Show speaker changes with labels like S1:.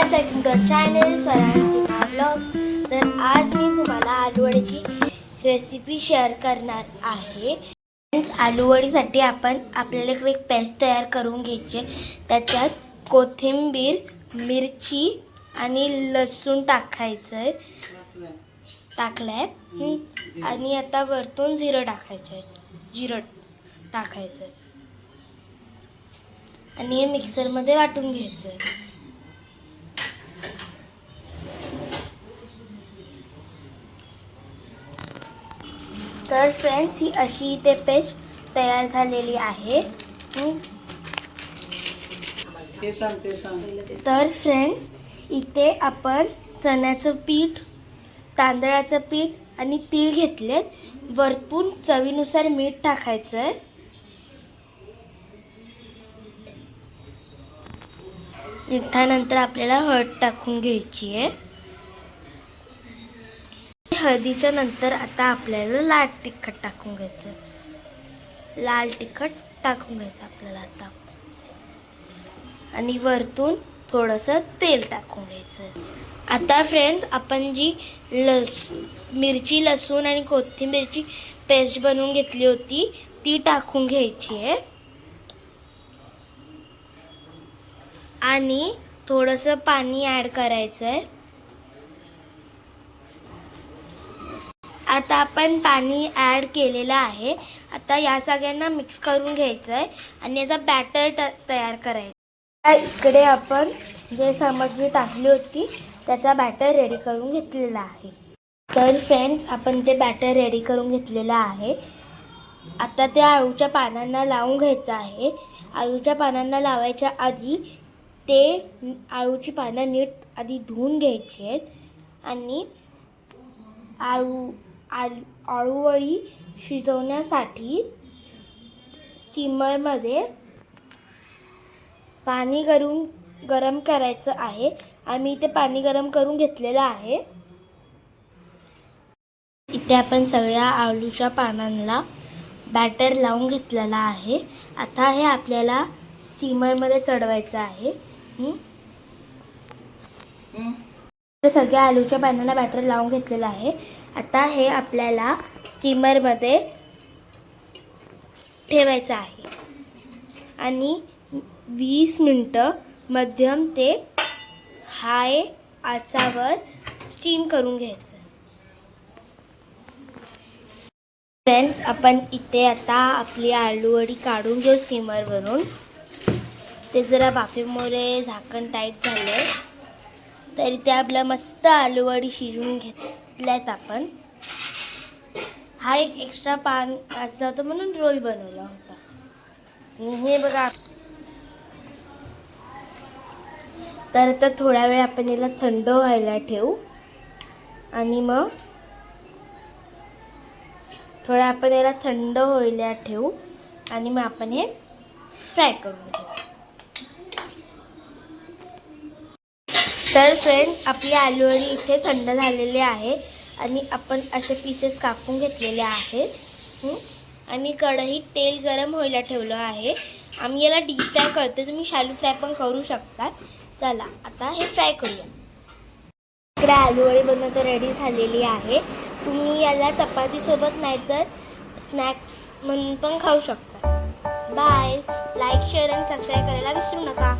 S1: Channel स्वरांची vlogs. तर आज मी तुम्हाला आलूवडीची रेसिपी शेअर करणार आहे। आलूवडीसाठी आपल्याला एक पेस्ट तयार करून घ्यायची। त्याच्यात कोथिंबीर, मिरची आणि लसूण टाकायचं टाकलाय आणि आता वरतून जिरं टाकायचं आणि हे मिक्सरमध्ये वाटून घ्यायचं। तर फ्रेंड्स, ही अशी इथे पेस्ट तयार झालेली आहे। तर फ्रेंड्स, इथे आपण चण्याचं पीठ, तांदळाचं पीठ आणि तीळ घेतलेत। वरतून चवीनुसार मीठ टाकायचं। मिठानंतर आपल्याला हळद टाकून घ्यायची आहे। हळदीच्या नंतर आता आपल्याला लाल तिखट टाकून घ्यायचं आपल्याला आता, आणि वरतून थोडंसं तेल टाकून घ्यायचं। आता फ्रेंड्स, आपण जी मिरची, लसूण आणि कोथिंबीरची पेस्ट बनवून घेतली होती ती टाकून घ्यायची आहे आणि थोडंसं पाणी ॲड करायचं आहे। आता आपण पाणी ॲड केलेलं आहे। आता या सगळ्यांना मिक्स करून घ्यायचं आहे आणि याचा बॅटर तयार करायचा। इकडे आपण जे सामग्री टाकली होती त्याचा बॅटर रेडी करून घेतलेला आहे। तर फ्रेंड्स, आपण ते बॅटर रेडी करून घेतलेलं आहे। आता त्या आळूच्या पानांना लावून घ्यायचं आहे। आळूच्या पानांना लावायच्या आधी ते आळूची पानं नीट आधी धुवून घ्यायची आहेत आणि आळूवडी शिजवण्यासाठी स्टीमरमध्ये पाणी गरम करायचं आहे। आम्ही इथे पाणी गरम करून घेतलेलं आहे। इथे आपण सगळ्या आळूच्या पानांना बॅटर लावून घेतलेला आहे। आता हे आपल्याला स्टीमरमध्ये चढवायचं आहे। सगळ्या आलूच्या पानांना बॅटर लावून घेतलेलं आहे। आता हे आपल्याला स्टीमरमध्ये ठेवायचं आहे आणि 20 मिनिटं मध्यम ते हाय आचेवर स्टीम करून घ्यायचं। फ्रेंड्स, आपण इथे आता आपली आलूवडी काढून घेऊ स्टीमरवरून। ते जरा वाफेमुळे झाकण टाईट झालंय, तरी ते आपल्या मस्त आलूवडी शिजवून घेतल्यात आपण। हा एक एक्स्ट्रा पान असला होता म्हणून रोल बनवला होता। आणि हे बघा, तर आता थोडा वेळ आपण याला थंड व्हायला ठेवू आणि मग आपण हे फ्राय करून घेऊ। तर फ्रेंड्स, आपली आलूवडी इथे थंड झालेली आहे आणि आपण असे पीसेस कापून घेतलेले आहेत आणि कढईत तेल गरम व्हायला ठेवलं आहे। आम्ही याला डीप फ्राय करतो, तुम्ही शॅलो फ्राय पण करू शकता। चला आता हे फ्राय करूया। इकडे आलूवडी बनवता रेडी झालेली आहे। तुम्ही याला चपातीसोबत नाहीतर स्नॅक्स म्हणून पण खाऊ शकता। बाय। लाईक, शेअर आणि सबस्क्राईब करायला विसरू नका।